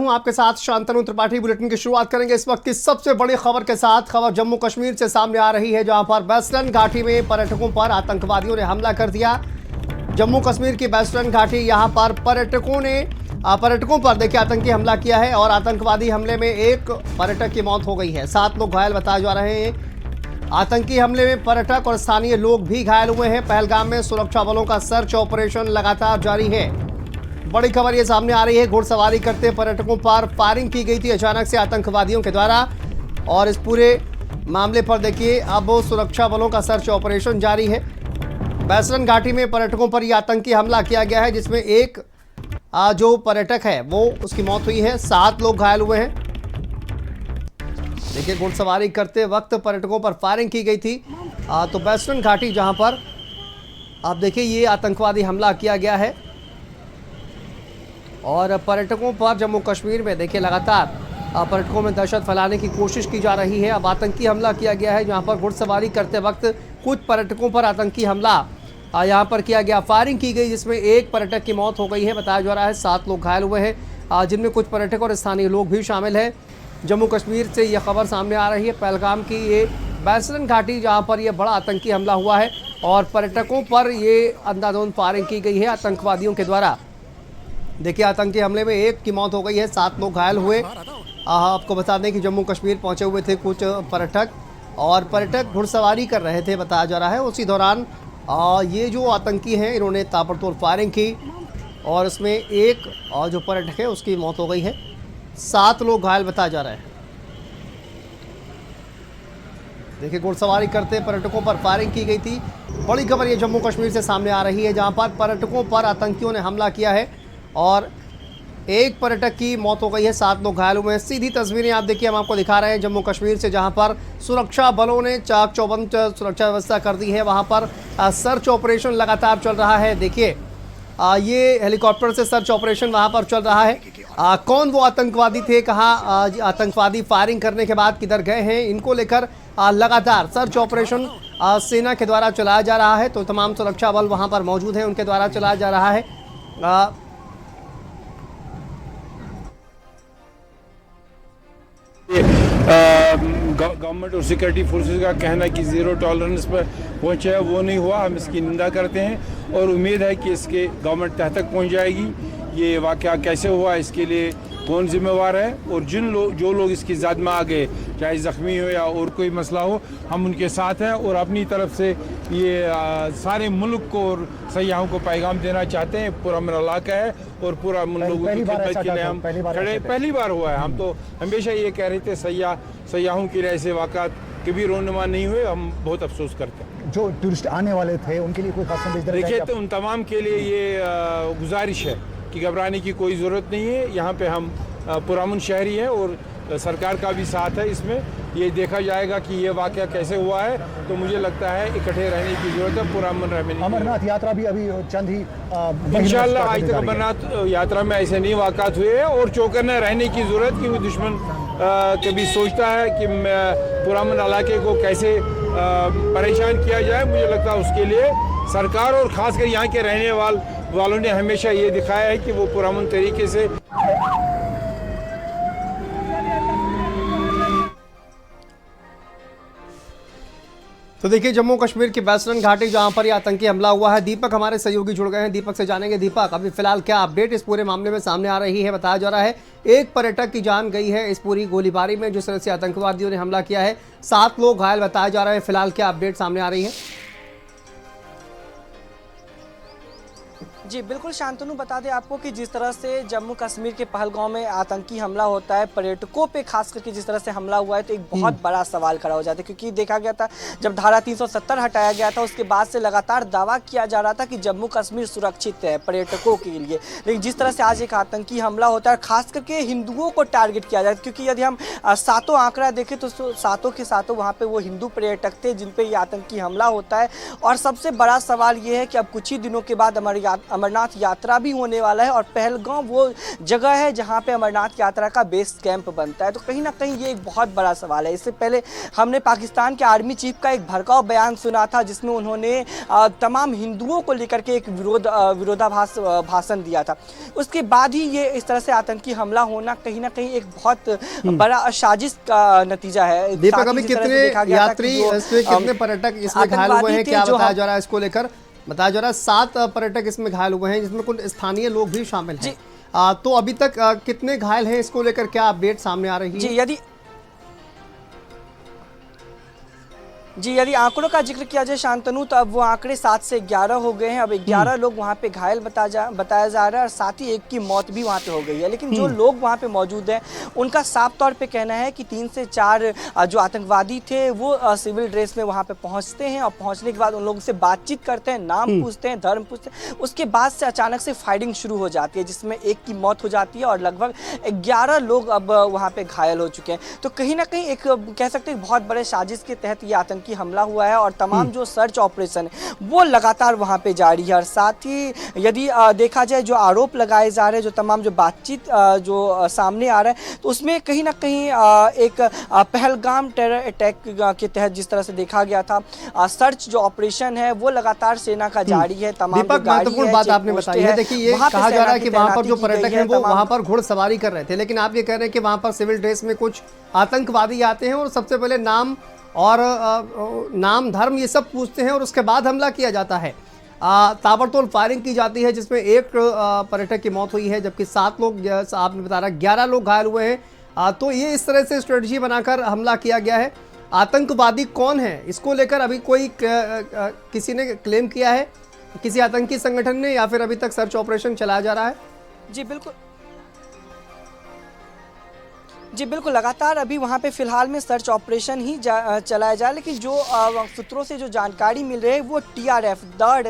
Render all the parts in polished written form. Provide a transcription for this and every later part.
हूं आपके साथ शांतनु त्रिपाठी। बुलेटिन की शुरुआत करेंगे इस वक्त की सबसे बड़ी खबर के साथ। खबर जम्मू कश्मीर से सामने आ रही है, जहां पर वेस्टर्न घाटी में पर्यटकों पर आतंकवादियों ने हमला कर दिया। जम्मू कश्मीर की वेस्टर्न घाटी, यहां पर पर्यटकों पर देखिए आतंकी हमला किया है और आतंकवादी हमले में एक पर्यटक की मौत हो गई है, 7 लोग घायल बताए जा रहे हैं। आतंकी हमले में पर्यटक और स्थानीय लोग भी घायल हुए हैं। पहलगाम में सुरक्षा बलों का सर्च ऑपरेशन लगातार जारी है। बड़ी खबर ये सामने आ रही है, घुड़सवारी करते पर्यटकों पर फायरिंग की गई थी अचानक से आतंकवादियों के द्वारा, और इस पूरे मामले पर देखिए अब सुरक्षा बलों का सर्च ऑपरेशन जारी है। वेस्टर्न घाटी में पर्यटकों पर यह आतंकी हमला किया गया है, जिसमें एक जो पर्यटक है वो उसकी मौत हुई है, 7 लोग घायल हुए हैं। देखिए घुड़सवारी करते वक्त पर्यटकों पर फायरिंग की गई थी। तो वेस्टर्न घाटी जहां पर आप देखिए ये आतंकवादी हमला किया गया है और पर्यटकों पर जम्मू कश्मीर में देखिए लगातार पर्यटकों में दहशत फैलाने की कोशिश की जा रही है। अब आतंकी हमला किया गया है, जहां पर घुड़सवारी करते वक्त कुछ पर्यटकों पर आतंकी हमला यहां पर किया गया, फायरिंग की गई, जिसमें एक पर्यटक की मौत हो गई है बताया जा रहा है। 7 लोग घायल हुए हैं, जिनमें कुछ पर्यटक और स्थानीय लोग भी शामिल हैं। जम्मू कश्मीर से यह खबर सामने आ रही है, पहलगाम की ये वेस्टर्न घाटी जहाँ पर यह बड़ा आतंकी हमला हुआ है और पर्यटकों पर ये अंधाधुंध फायरिंग की गई है आतंकवादियों के द्वारा। देखिए आतंकी हमले में एक की मौत हो गई है, 7 लोग घायल हुए। आपको बता दें कि जम्मू कश्मीर पहुंचे हुए थे कुछ पर्यटक, और पर्यटक घुड़सवारी कर रहे थे बताया जा रहा है। उसी दौरान ये जो आतंकी हैं इन्होंने ताबड़तोड़ फायरिंग की और इसमें एक जो पर्यटक है उसकी मौत हो गई है, 7 लोग घायल बताया जा रहा है। देखिए घुड़सवारी करते पर्यटकों पर फायरिंग की गई थी। बड़ी खबर ये जम्मू कश्मीर से सामने आ रही है, जहां पर पर्यटकों पर आतंकियों ने हमला किया है और एक पर्यटक की मौत हो गई है, 7 लोग घायल हुए हैं। सीधी तस्वीरें आप देखिए, हम आपको दिखा रहे हैं जम्मू कश्मीर से, जहां पर सुरक्षा बलों ने चाक चौबंद सुरक्षा व्यवस्था कर दी है। वहां पर सर्च ऑपरेशन लगातार चल रहा है। देखिए ये हेलीकॉप्टर से सर्च ऑपरेशन वहां पर चल रहा है। कौन वो आतंकवादी थे, कहाँ आतंकवादी फायरिंग करने के बाद किधर गए हैं, इनको लेकर लगातार सर्च ऑपरेशन सेना के द्वारा चलाया जा रहा है। तो तमाम सुरक्षा बल वहां पर मौजूद हैं, उनके द्वारा चलाया जा रहा है। गवर्नमेंट और सिक्योरिटी फोर्सेस का कहना कि ज़ीरो टॉलरेंस पर पहुंचा है, वो नहीं हुआ। हम इसकी निंदा करते हैं और उम्मीद है कि इसके गवर्नमेंट तह तक पहुंच जाएगी। ये वाक़या कैसे हुआ, इसके लिए कौन जिम्मेवार है, और जो लोग इसकी ज़द में आ गए, चाहे ज़ख्मी हो या और कोई मसला हो, हम उनके साथ हैं और अपनी तरफ से ये सारे मुल्क को और सयाहों को पैगाम देना चाहते हैं। पूरा मेरा इलाका है और पूरा उन लोगों की खिदमत के लिए हम खड़े। पहली बार हुआ है। हम तो हमेशा ये कह रहे थे सयाहों के लिए ऐसे वाक़ात कभी रोनुमा नहीं हुए। हम बहुत अफसोस करते हैं। जो टूरिस्ट आने वाले थे उनके लिए कोई खास संदेश देखिए, तो उन तमाम के लिए ये गुजारिश है कि घबराने की कोई ज़रूरत नहीं है। यहाँ पे हम पुरामुन शहरी हैं और सरकार का भी साथ है इसमें। ये देखा जाएगा कि ये वाक़या कैसे हुआ है, तो मुझे लगता है इकट्ठे रहने की ज़रूरत है, पुरामुन रहने की। अमरनाथ यात्रा भी अभी चंद ही इंशाअल्लाह आज तक अमरनाथ यात्रा में ऐसे नहीं वाक़ात हुए हैं और चौकन्ना रहने की ज़रूरत, क्योंकि दुश्मन कभी सोचता है कि पुरामुन इलाके को कैसे परेशान किया जाए। मुझे लगता है उसके लिए सरकार और ख़ासकर यहाँ के रहने वालों ने हमेशा ये दिखाया है कि वो पुरामुन तरीके से। तो देखिए जम्मू कश्मीर की वेस्टर्न घाटी जहां पर यह आतंकी हमला हुआ है। दीपक हमारे सहयोगी जुड़ गए हैं, दीपक से जानेंगे। दीपक, अभी फिलहाल क्या अपडेट इस पूरे मामले में सामने आ रही है? बताया जा रहा है एक पर्यटक की जान गई है इस पूरी गोलीबारी में, जिस तरह से आतंकवादियों ने हमला किया है। 7 लोग घायल बताया जा रहा है। फिलहाल क्या अपडेट सामने आ रही है? जी बिल्कुल शांतनु, बता दें आपको कि जिस तरह से जम्मू कश्मीर के पहलगाम में आतंकी हमला होता है, पर्यटकों पे खास करके जिस तरह से हमला हुआ है, तो एक बहुत बड़ा सवाल खड़ा हो जाता है। क्योंकि देखा गया था जब धारा 370 हटाया गया था, उसके बाद से लगातार दावा किया जा रहा था कि जम्मू कश्मीर सुरक्षित है पर्यटकों के लिए। लेकिन जिस तरह से आज एक आतंकी हमला होता है, खास करके हिंदुओं को टारगेट किया जाता है, क्योंकि यदि हम 7 आंकड़ा देखें तो 7 के 7 वहाँ पर वो हिंदू पर्यटक थे जिन पर यह आतंकी हमला होता है। और सबसे बड़ा सवाल ये है कि अब कुछ ही दिनों के बाद अमरनाथ यात्रा भी होने वाला है और पहलगाम वो जगह है जहाँ पे अमरनाथ यात्रा का बेस कैंप बनता है। तो कहीं ना कहीं ये एक बहुत बड़ा सवाल है। इससे पहले हमने पाकिस्तान के आर्मी चीफ का एक भड़काऊ बयान सुना था जिसमें उन्होंने तमाम हिंदुओं को लेकर के एक विरोधाभास भाषण दिया था। उसके बाद ही ये इस तरह से आतंकी हमला होना कहीं ना कहीं एक बहुत बड़ा साजिश का नतीजा है। दीपक, अभी कितने यात्री इसमें, कितने पर्यटक इसमें घायल हुए हैं, क्या बताया जा रहा है इसको लेकर? बताया जा रहा है 7 पर्यटक इसमें घायल हुए हैं जिसमें कुछ स्थानीय लोग भी शामिल हैं। तो अभी तक कितने घायल हैं, इसको लेकर क्या अपडेट सामने आ रही है? यदि आंकड़ों का जिक्र किया जाए शांतनु, तो अब वो आंकड़े 7 से 11 हो गए हैं। अब 11 लोग वहाँ पे घायल बताया जा रहा है और साथ ही एक की मौत भी वहाँ पे हो गई है। लेकिन जो लोग वहाँ पे मौजूद हैं उनका साफ तौर पे कहना है कि 3 से 4 जो आतंकवादी थे वो सिविल ड्रेस में वहाँ पे पहुँचते हैं और पहुँचने के बाद उन लोगों से बातचीत करते हैं, नाम पूछते हैं, धर्म पूछते हैं। उसके बाद से अचानक से फायरिंग शुरू हो जाती है जिसमें एक की मौत हो जाती है और लगभग 11 लोग अब वहाँ पे घायल हो चुके हैं। तो कहीं ना कहीं एक कह सकते हैं बहुत बड़े साजिश के तहत ये आतंकी हमला हुआ है और तमाम जो सर्च ऑपरेशन है वो लगातार वहां पे जारी है। और साथ ही यदि देखा जाए जो आरोप लगाए जा रहे हैं, जो तमाम जो बातचीत जो सामने आ रहा है, तो उसमें कहीं ना कहीं एक पहलगाम टेरर अटैक के तहत जिस तरह से देखा गया था, सर्च जो ऑपरेशन है वो लगातार सेना का जारी है। तमाम महत्वपूर्ण बात आपने बताई है। देखिए, ये कहा जा रहा है कि वहां पर जो पर्यटक हैं वो वहां पर घुड़सवारी कर रहे थे, लेकिन आप ये कह रहे हैं कि वहां पर सिविल ड्रेस में कुछ आतंकवादी आते हैं और सबसे पहले नाम और नाम, धर्म, ये सब पूछते हैं और उसके बाद हमला किया जाता है। ताबड़तोड़ फायरिंग की जाती है जिसमें एक पर्यटक की मौत हुई है जबकि 7 लोग, आपने बता रहा 11 लोग घायल हुए हैं। तो ये इस तरह से स्ट्रेटजी बनाकर हमला किया गया है। आतंकवादी कौन है, इसको लेकर अभी कोई किसी ने क्लेम किया है, किसी आतंकी संगठन ने, या फिर अभी तक सर्च ऑपरेशन चलाया जा रहा है? जी बिल्कुल, लगातार अभी वहाँ पे फिलहाल में सर्च ऑपरेशन ही चलाया जा, लेकिन जो सूत्रों से जो जानकारी मिल रही है वो TRF द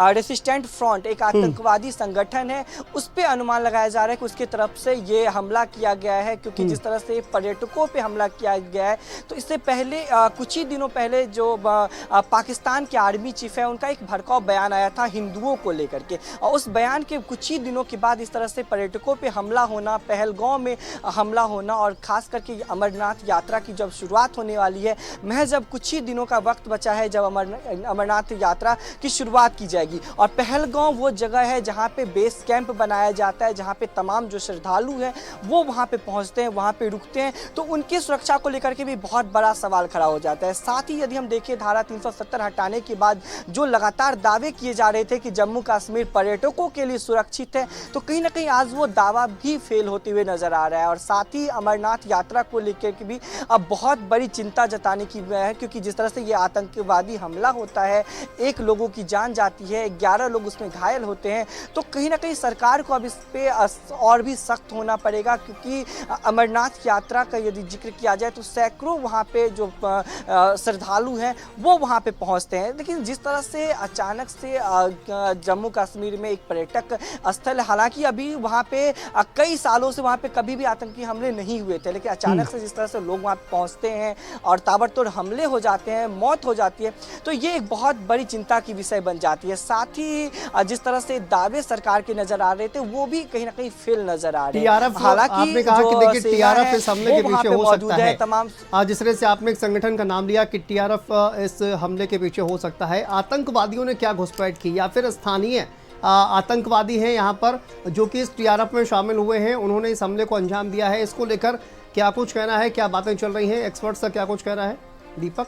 रेसिस्टेंट फ्रंट एक आतंकवादी संगठन है, उस पे अनुमान लगाया जा रहा है कि उसकी तरफ से ये हमला किया गया है। क्योंकि जिस तरह से पर्यटकों पे हमला किया गया है, तो इससे पहले कुछ ही दिनों पहले जो पाकिस्तान के आर्मी चीफ है उनका एक भड़काऊ बयान आया था हिंदुओं को लेकर के, और उस बयान के कुछ ही दिनों के बाद इस तरह से पर्यटकों पे हमला होना, पहलगाम में हमला होना और खास करके अमरनाथ यात्रा की जब शुरुआत होने वाली है, महज अब कुछ ही दिनों का वक्त बचा है जब अमरनाथ यात्रा की शुरुआत की जाएगी। और पहलगाम वो जगह है जहाँ पे बेस कैंप बनाया जाता है, जहाँ पे तमाम जो श्रद्धालु हैं वो वहाँ पे पहुँचते हैं, वहाँ पे रुकते हैं। तो उनकी सुरक्षा को लेकर के भी बहुत बड़ा सवाल खड़ा हो जाता है। साथ ही यदि हम देखें धारा 370 हटाने के बाद जो लगातार दावे किए जा रहे थे कि जम्मू कश्मीर पर्यटकों के लिए सुरक्षित है, तो कहीं ना कहीं आज वो दावा भी फेल होते हुए नजर आ रहा है। और साथ ही अमरनाथ यात्रा को लेकर के भी अब बहुत बड़ी चिंता जताने की है, क्योंकि जिस तरह से ये आतंकवादी हमला होता है, 1 लोगों की जान जाती है, 11 लोग उसमें घायल होते हैं, तो कहीं ना कहीं सरकार को अब इस पे और भी सख्त होना पड़ेगा। क्योंकि अमरनाथ यात्रा का यदि जिक्र किया जाए तो सैकड़ों वहाँ पे जो श्रद्धालु हैं वो वहाँ पे पहुँचते हैं। लेकिन जिस तरह से अचानक से जम्मू कश्मीर में एक पर्यटक स्थल, हालांकि अभी वहाँ पे कई सालों से वहाँ पे कभी भी आतंकी हमले नहीं हुए थे, लेकिन अचानक से जिस तरह से लोग वहाँ पहुँचते हैं और ताबड़तोड़ हमले हो जाते हैं, मौत हो जाती है, तो ये एक बहुत बड़ी चिंता की विषय बन जाती है। साथ ही जिस तरह से दावे सरकार के नजर आ रहे थे वो भी कहीं ना कहीं फेल नजर आ रहे हैं। हालांकि आपने कहा कि देखिए TRF इस हमले के पीछे हो सकता है, तमाम जिस तरह से आपने एक संगठन का नाम लिया कि TRF इस हमले के पीछे हो सकता है, आतंकवादियों ने क्या घुसपैठ की या फिर स्थानीय आतंकवादी हैं यहाँ पर जो कि इस TRF में शामिल हुए हैं, उन्होंने इस हमले को अंजाम दिया है, इसको लेकर क्या कुछ कहना है, क्या बातें चल रही हैं, एक्सपर्ट्स का क्या कुछ कहना है? दीपक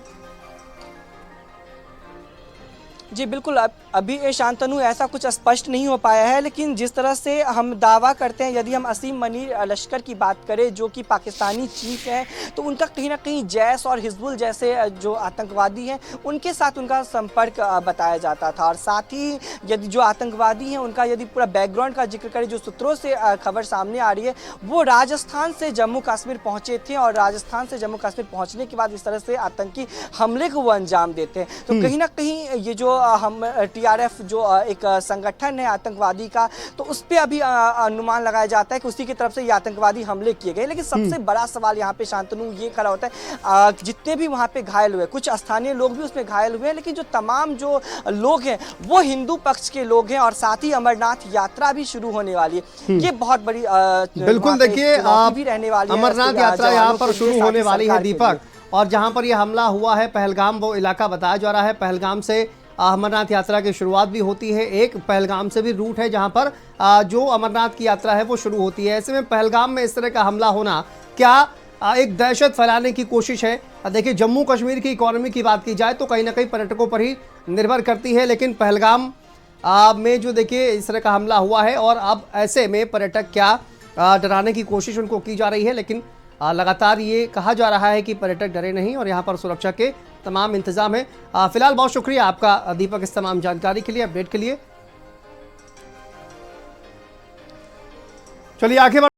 जी बिल्कुल, अभी शांतनु ऐसा कुछ स्पष्ट नहीं हो पाया है, लेकिन जिस तरह से हम दावा करते हैं, यदि हम असीम मनीर लश्कर की बात करें जो कि पाकिस्तानी चीफ है, तो उनका कहीं ना कहीं जैश और हिजबुल जैसे जो आतंकवादी हैं उनके साथ उनका संपर्क बताया जाता था। और साथ ही यदि जो आतंकवादी हैं उनका यदि पूरा बैकग्राउंड का जिक्र करें, जो सूत्रों से खबर सामने आ रही है, वो राजस्थान से जम्मू कश्मीर पहुँचे थे और राजस्थान से जम्मू कश्मीर पहुँचने के बाद इस तरह से आतंकी हमले को वो अंजाम देते हैं। तो कहीं ना कहीं ये जो हम TRF जो एक संगठन है आतंकवादी का, तो उस पर अभी अनुमान लगाया जाता है कि उसी की तरफ से ये आतंकवादी हमले किए गए। लेकिन सबसे बड़ा सवाल यहाँ पे शांतनु ये खड़ा होता है, जितने भी वहाँ पे घायल हुए, कुछ स्थानीय लोग भी उसमें घायल हुए हैं, लेकिन जो तमाम जो लोग हैं वो हिंदू पक्ष के लोग हैं, और साथ ही अमरनाथ यात्रा भी शुरू होने वाली है। ये बहुत बड़ी बिल्कुल, देखिए भी रहने वाली है। अमरनाथ यात्रा यहाँ पर शुरू होने वाली है दीपक, और जहाँ पर यह हमला हुआ है पहलगाम वो इलाका बताया जा रहा है। पहलगाम से अमरनाथ यात्रा की शुरुआत भी होती है। एक पहलगाम से भी रूट है जहाँ पर जो अमरनाथ की यात्रा है वो शुरू होती है। ऐसे में पहलगाम में इस तरह का हमला होना क्या एक दहशत फैलाने की कोशिश है? देखिए, जम्मू कश्मीर की इकोनॉमी की बात की जाए तो कहीं ना कहीं पर्यटकों पर ही निर्भर करती है, लेकिन पहलगाम में जो देखिए इस तरह का हमला हुआ है, और अब ऐसे में पर्यटक क्या डराने की कोशिश उनको की जा रही है, लेकिन लगातार ये कहा जा रहा है कि पर्यटक डरे नहीं और यहाँ पर सुरक्षा के तमाम इंतजाम है। फिलहाल बहुत शुक्रिया आपका दीपक इस तमाम जानकारी के लिए, अपडेट के लिए। चलिए आगे